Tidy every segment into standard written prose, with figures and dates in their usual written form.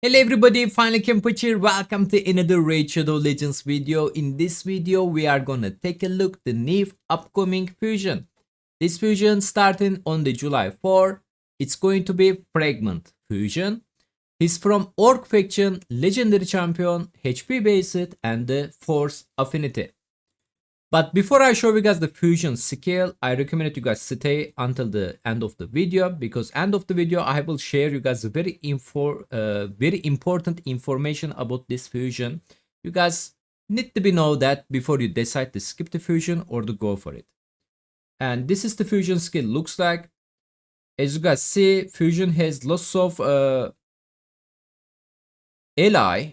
Hello everybody, finalKenpachi, welcome to another Raid Shadow Legends video. In this video, we are gonna take a look the new upcoming fusion. This fusion starting on the July 4. It's going to be Fragment fusion. He's from Orc faction, legendary champion, HP based and the Force affinity. But before I show you guys the fusion skill, I recommend you guys stay until the end of the video, because end of the video I will share you guys very important information about this fusion. You guys need to be know that before you decide to skip the fusion or to go for it. And this is the fusion skill looks like. As you guys see, fusion has lots of ally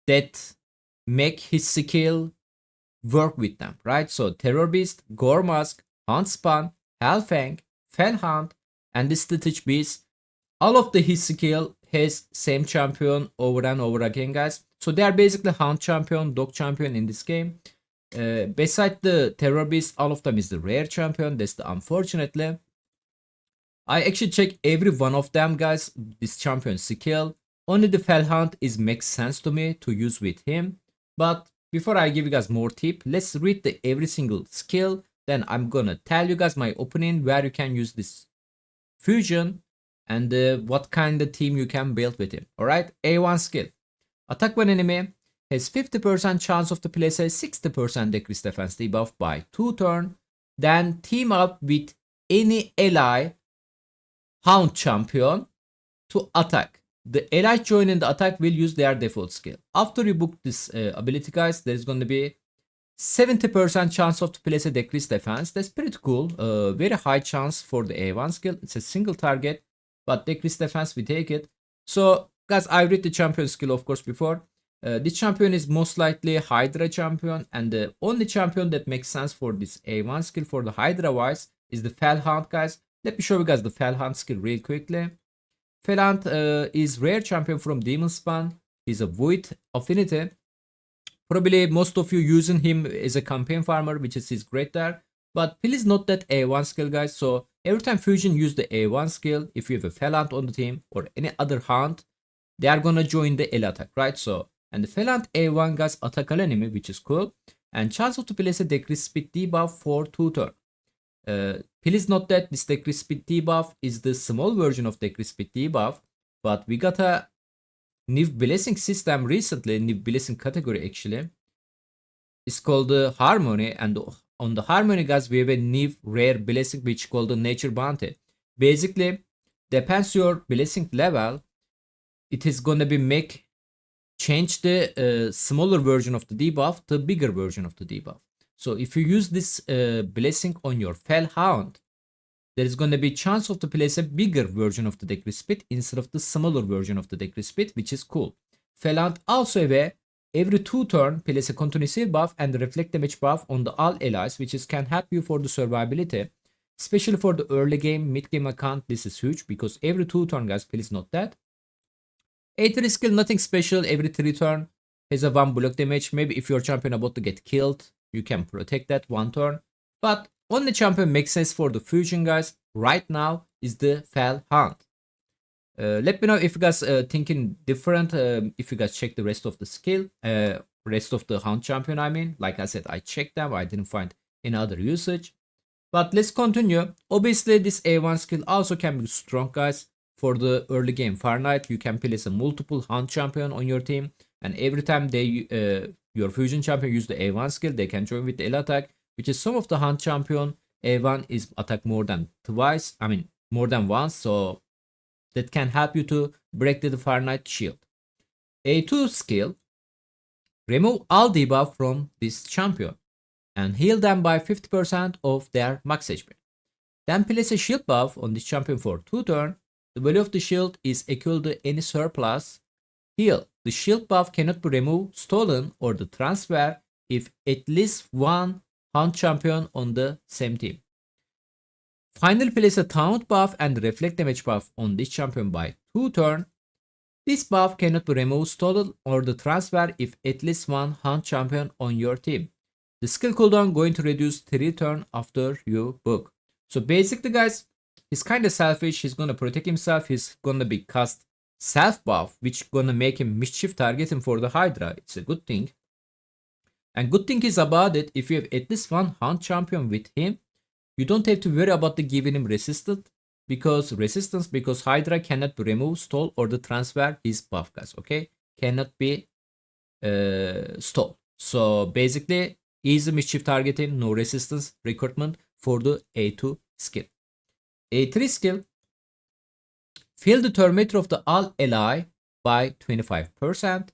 that make his skill work with them, right? So Terror Beast, Gore Mask, Huntspan, Hellfang, Fellhound, and the Stitch Beast, all of the his skill has same champion over and over again, guys. So they are basically Hunt champion, Dog champion in this game. Beside the Terror Beast, all of them is the rare champion. That's the unfortunately. I actually check every one of them, guys. This champion skill. Only the Fellhound is makes sense to me to use with him, but before I give you guys more tip, let's read the every single skill. Then I'm gonna tell you guys my opinion where you can use this fusion and what kind of team you can build with him. Alright, A1 skill. Attack when enemy has 50% chance of to place a 60% decrease defense debuff by 2 turns. Then team up with any ally Hound champion to attack. The allies joining the attack will use their default skill. After you book this ability, guys, there's going to be 70% chance of to place a decreased defense. That's pretty cool. Very high chance for the A1 skill. It's a single target, but decreased defense, we take it. So, guys, I read the champion skill, of course, before. This champion is most likely Hydra champion, and the only champion that makes sense for this A1 skill for the Hydra wise is the Fellhound, guys. Let me show you guys the Fellhound skill real quickly. Fhun is rare champion from Demon Spawn. He's a void affinity. Probably most of you using him as a campaign farmer, which is great there. But please note that A1 skill, guys. So every time fusion use the A1 skill, if you have a Fhun on the team or any other hunt, they are gonna join the L attack, right? So and the Fhun A1 guys attack an enemy, which is cool. And chance of to place a decreased speed debuff for 2 turns. Please note that this decreased speed debuff is the small version of decreased speed debuff, but we got a new blessing system recently, new blessing category actually. It's called the Harmony, and on the Harmony, guys, we have a new rare blessing which called the Nature Bounty. Basically, depends your blessing level, it is gonna be change the smaller version of the debuff to bigger version of the debuff. So if you use this blessing on your Fellhound, there is going to be chance of to place a bigger version of the decrease speed instead of the smaller version of the decrease speed, which is cool. Fellhound also have every 2 turns place a continuous heal buff and reflect damage buff on the all allies, which can help you for the survivability, especially for the early game, mid game account. This is huge because every 2 turns, guys, please note that. A3 skill, nothing special. Every 3 turns has a 1 block damage. Maybe if your champion about to get killed, you can protect that 1 turn. But only champion makes sense for the fusion, guys, right now is the Fellhound. Let me know if you guys thinking different, if you guys check the rest of the skill, rest of the Hunt champion, I mean. Like I said, I checked them, I didn't find any other usage. But let's continue. Obviously, this A1 skill also can be strong, guys. For the early game Farite, you can place a multiple Hunt champion on your team, and every time they your fusion champion use the A1 skill, they can join with the L attack, which is some of the Hunt champion A1 is attack more than twice, I mean more than once, so that can help you to break the Farite shield. A2 skill, remove all debuff from this champion and heal them by 50% of their max HP. Then place a shield buff on this champion for 2 turns. The value of the shield is equal to any surplus heal. The shield buff cannot be removed, stolen, or the transfer if at least one Hunt champion on the same team. Finally, place a taunt buff and reflect damage buff on this champion by 2 turns. This buff cannot be removed, stolen, or the transfer if at least one Hunt champion on your team. The skill cooldown going to reduce 3 turns after you book. So basically, guys, he's kind of selfish. He's gonna protect himself. He's gonna be cast self buff, which gonna make him mischief targeting for the Hydra. It's a good thing. And good thing is about it, if you have at least one hunt champion with him, you don't have to worry about the giving him resistance because Hydra cannot remove, stall, or the transfer his buff, guys. Okay, cannot be stall. So basically, easy mischief targeting, no resistance recruitment for the A2 skill. A3 skill, fill the thermometer of the all ally by 25%.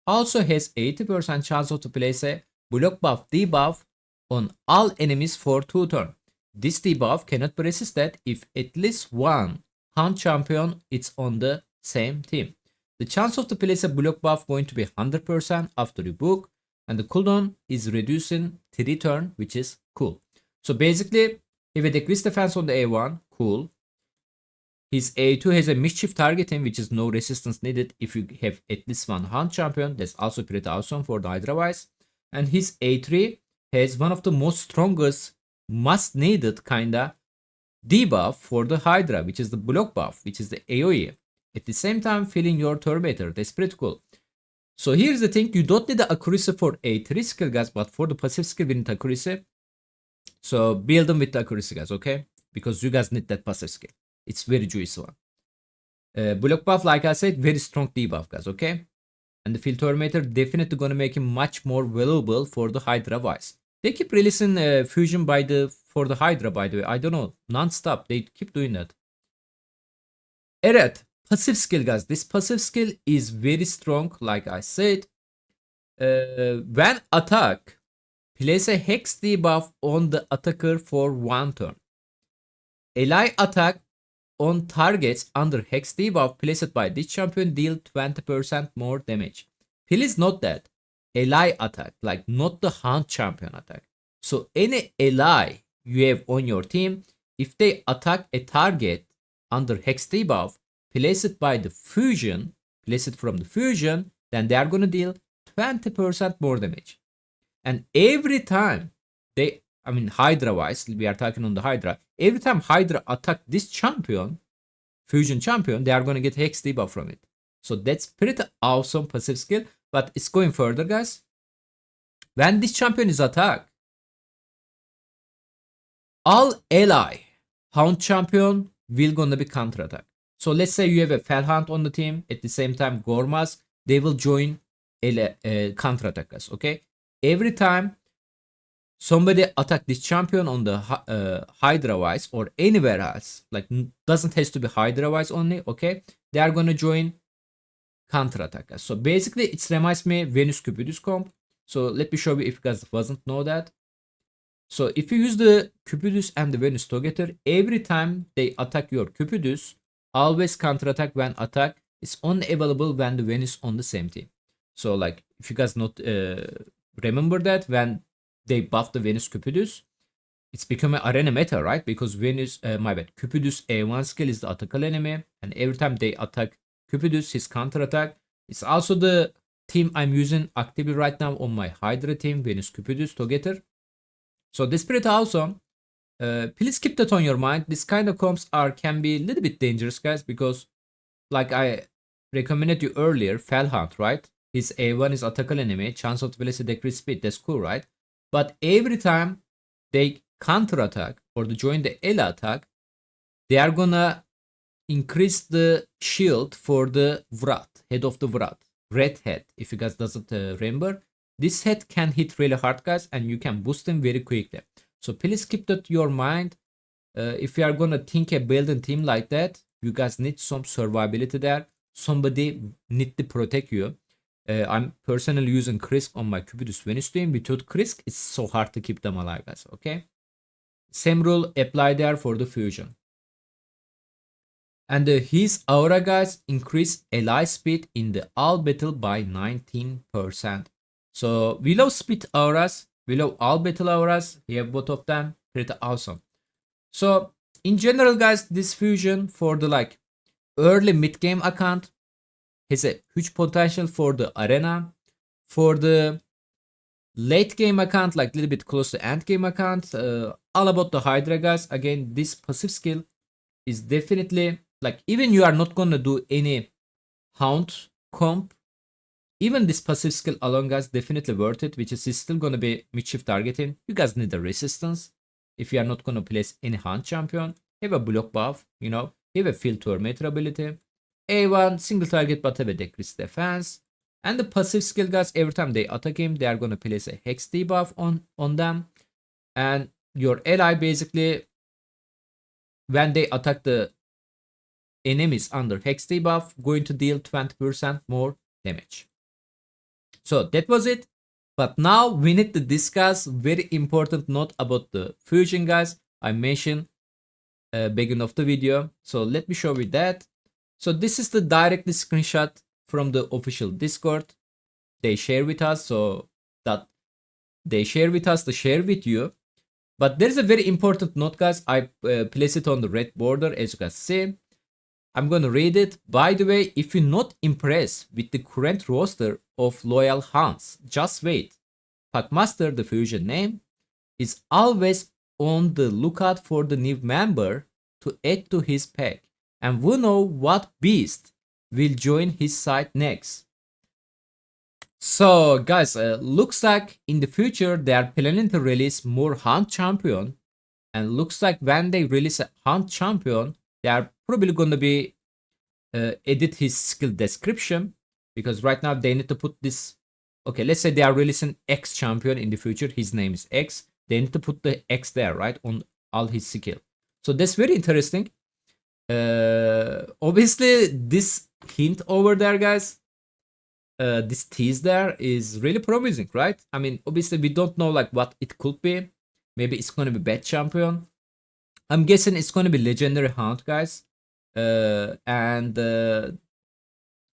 Also has 80% chance of to place a block buff debuff on all enemies for 2 turns. This debuff cannot be resisted if at least one hunt champion is on the same team. The chance of to place a block buff going to be 100% after the book, and the cooldown is reducing 3 turns, which is cool. So basically, if a decrease defense on the A1, cool. His A2 has a mischief targeting, which is no resistance needed if you have at least one hunt champion. That's also pretty awesome for the Hydra wise. And his A3 has one of the most strongest, must needed kinda debuff for the Hydra, which is the block buff, which is the AoE. At the same time, filling your turbometer. That's pretty cool. So here's the thing, you don't need the accuracy for A3 skill, guys, but for the passive skill, we need accuracy. So build them with the accuracy, guys, okay? Because you guys need that passive skill. It's very juicy one. Block buff, like I said, very strong debuff, guys, okay? And the field thermometer definitely gonna make him much more valuable for the Hydra wise. They keep releasing fusion for the Hydra, by the way. I don't know, non-stop. They keep doing that. Evet, passive skill, guys. This passive skill is very strong, like I said. When attack, place a hex debuff on the attacker for 1 turn. Ally attack on targets under hex debuff placed by this champion deal 20% more damage. Please note that ally attack, like not the hunt champion attack. So any ally you have on your team, if they attack a target under hex debuff placed by the fusion, placed from the fusion, then they are gonna deal 20% more damage. And every time Hydra wise, we are talking on the Hydra. Every time Hydra attack this champion, fusion champion, they are going to get hex debuff from it. So that's pretty awesome passive skill. But it's going further, guys. When this champion is attacked, all ally hound champion will gonna be counter attack. So let's say you have a Fhun on the team, at the same time Gormas, they will join counter attack, guys. Okay, every time somebody attack this champion on the Hydra wise or anywhere else, like doesn't has to be Hydra wise only, okay, they are gonna join counter attack. So basically it reminds me Venus Cupidus comp. So let me show you if you guys wasn't know that. So if you use the Cupidus and the Venus together, every time they attack your Cupidus, always counter attack when attack is only available when the Venus on the same team. So like if you guys not remember that when they buff the Venus Cupidus, it's become an arena meta, right? Because Venus, Cupidus A1 skill is the attackable enemy, and every time they attack Cupidus, his counter attack. It's also the team I'm using actively right now on my Hydra team, Venus Cupidus together. So this pretty awesome. Please keep that on your mind. This kind of comps can be a little bit dangerous, guys, because like I recommended you earlier, Fhun, right? His A1 is attackable enemy, chance of place a decreased speed. That's cool, right? But every time they counter attack or they join the ally attack, they are gonna increase the shield for the Vrat, head of the Vrat, red head. If you guys doesn't remember, this head can hit really hard, guys, and you can boost them very quickly. So please keep that your mind. If you are gonna think a building team like that, you guys need some survivability there. Somebody need to protect you. I'm personally using Krisk on my Cupidus Venus team. Without Krisk, it's so hard to keep them alive, guys. Okay. Same rule apply there for the fusion. And his aura, guys, increase ally speed in the all battle by 19%. So we love speed auras, we love all battle auras. We have both of them, pretty awesome. So in general, guys, this fusion for the like early mid game account has a huge potential for the arena. For the late game account, like a little bit close to end game account, all about the Hydra, guys. Again, this passive skill is definitely like, even you are not gonna do any Hound comp. Even this passive skill alone, guys, definitely worth it, which is still gonna be mischief targeting. You guys need a resistance. If you are not gonna place any Hunt champion, have a block buff, you know, have a field tormentor ability. A1 single target but have a decreased defense. And the passive skill, guys, every time they attack him, they are gonna place a hex debuff on them. And your ally basically, when they attack the enemies under hex debuff, going to deal 20% more damage. So that was it. But now we need to discuss very important note about the fusion, guys. I mentioned beginning of the video. So let me show you that. So this is the directly screenshot from the official Discord. They share with us, so that they share with us to share with you. But there's a very important note, guys. I place it on the red border, as you can see. I'm gonna read it. By the way, if you're not impressed with the current roster of loyal Huns, just wait. Packmaster, the fusion name, is always on the lookout for the new member to add to his pack, and we know what beast will join his side next. So guys, looks like in the future they are planning to release more Hunt champion, and looks like when they release a Hunt champion, they are probably gonna be edit his skill description, because right now they need to put this. Okay, let's say they are releasing X champion in the future. His name is X. They need to put the X there, right, on all his skill. So that's very interesting. Obviously, this hint over there, guys, this tease there is really promising, right? I mean, obviously, we don't know like what it could be. Maybe it's gonna be bad champion. I'm guessing it's gonna be legendary Hunt, guys. And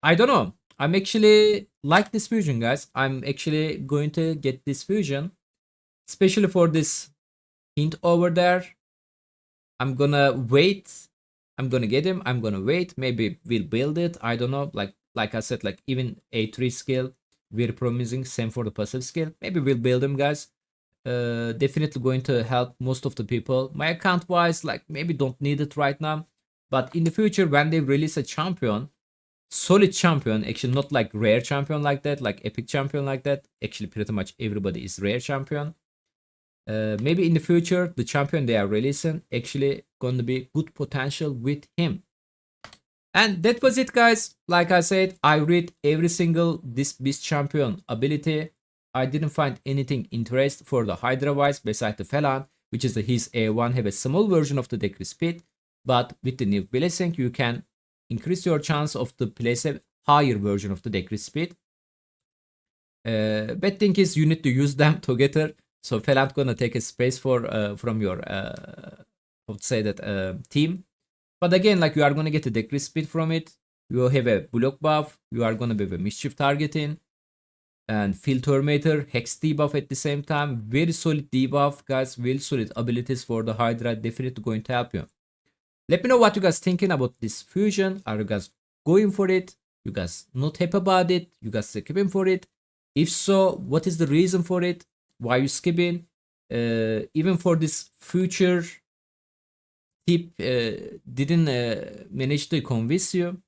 I don't know. I'm actually like this fusion, guys. I'm actually going to get this fusion, especially for this hint over there. I'm gonna wait. I'm gonna get him. I'm gonna wait. Maybe we'll build it. I don't know. Like I said, like even A3 skill, very promising. Same for the passive skill. Maybe we'll build him, guys. Definitely going to help most of the people. My account wise, like maybe don't need it right now. But in the future, when they release a champion, solid champion, actually not like rare champion like that, like epic champion like that. Actually, pretty much everybody is rare champion. Maybe in the future, the champion they are releasing actually going to be good potential with him. And that was it, guys. Like I said, I read every single this beast champion ability. I didn't find anything interest for the Hydra wise besides the Fhun, which is his A1 have a small version of the decrease speed. But with the new blessing, you can increase your chance of the place a higher version of the decrease speed. Bad thing is you need to use them together. So Fhun gonna take a space for from your how to say that team. But again, like you are gonna get a decrease speed from it. You will have a block buff. You are gonna be a mischief targeting and field tormentor, hex debuff at the same time. Very solid debuff, guys. Very solid abilities for the Hydra. Definitely going to help you. Let me know what you guys thinking about this fusion. Are you guys going for it? You guys not happy about it? You guys skipping for it? If so, what is the reason for it? Why you skipping? Even for this future tip, didn't manage to convince you.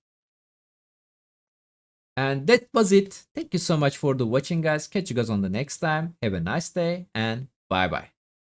And that was it. Thank you so much for the watching, guys. Catch you guys on the next time. Have a nice day and bye bye.